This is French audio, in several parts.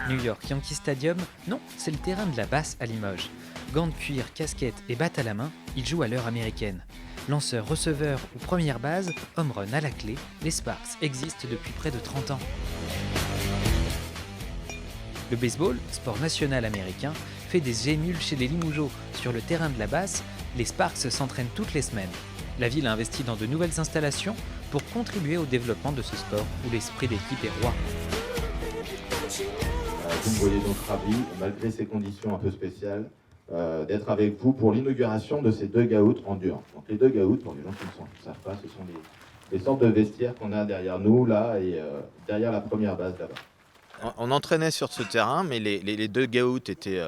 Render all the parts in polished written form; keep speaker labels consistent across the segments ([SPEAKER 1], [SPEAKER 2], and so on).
[SPEAKER 1] New York Yankee Stadium, non, c'est le terrain de la Basse à Limoges. Gants de cuir, casquette et batte à la main, ils jouent à l'heure américaine. Lanceur, receveur ou première base, home run à la clé, les Sparks existent depuis près de 30 ans. Le baseball, sport national américain, fait des émules chez les Limougeaux. Sur le terrain de la Basse, les Sparks s'entraînent toutes les semaines. La ville a investi dans de nouvelles installations pour contribuer au développement de ce sport où l'esprit d'équipe est roi.
[SPEAKER 2] Vous me voyez donc ravi, malgré ces conditions un peu spéciales, d'être avec vous pour l'inauguration de ces dugouts en dur. Donc les dugouts, pour les gens qui ne savent pas, ce sont des sortes de vestiaires qu'on a derrière nous, là, et derrière la première base là-bas.
[SPEAKER 3] On entraînait sur ce terrain, mais les dugouts étaient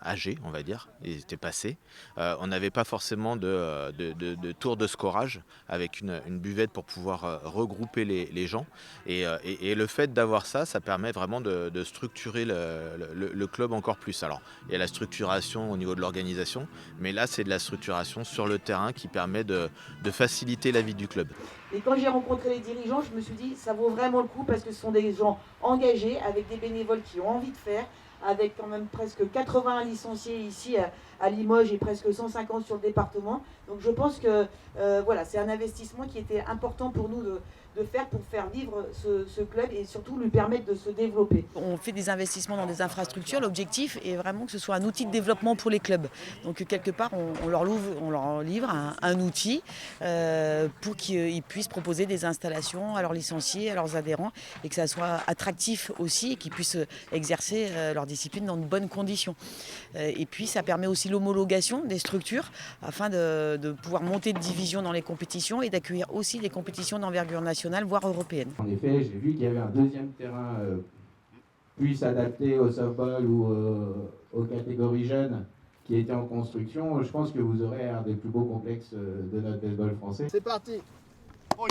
[SPEAKER 3] âgés, on va dire, ils étaient passés. On n'avait pas forcément de tour de scorage avec une buvette pour pouvoir regrouper les gens. Et le fait d'avoir ça permet vraiment de structurer le club encore plus. Alors, il y a la structuration au niveau de l'organisation, mais là, c'est de la structuration sur le terrain qui permet de faciliter la vie du club.
[SPEAKER 4] Et quand j'ai rencontré les dirigeants, je me suis dit ça vaut vraiment le coup parce que ce sont des gens engagés avec des bénévoles qui ont envie de faire, avec quand même presque 80 licenciés ici à Limoges et presque 150 sur le département. Donc je pense que voilà, c'est un investissement qui était important pour nous de faire pour faire vivre ce club et surtout lui permettre de se développer.
[SPEAKER 5] On fait des investissements dans des infrastructures. L'objectif est vraiment que ce soit un outil de développement pour les clubs. Donc quelque part, on leur livre un outil pour qu'ils puissent proposer des installations à leurs licenciés, à leurs adhérents et que ça soit attractif aussi et qu'ils puissent exercer leur discipline dans de bonnes conditions. Et puis ça permet aussi l'homologation des structures afin de pouvoir monter de division dans les compétitions et d'accueillir aussi des compétitions d'envergure nationale, voire européenne.
[SPEAKER 6] En effet, j'ai vu qu'il y avait un deuxième terrain plus adapté au softball ou aux catégories jeunes qui était en construction. Je pense que vous aurez un des plus beaux complexes de notre baseball français.
[SPEAKER 7] C'est parti. Oh,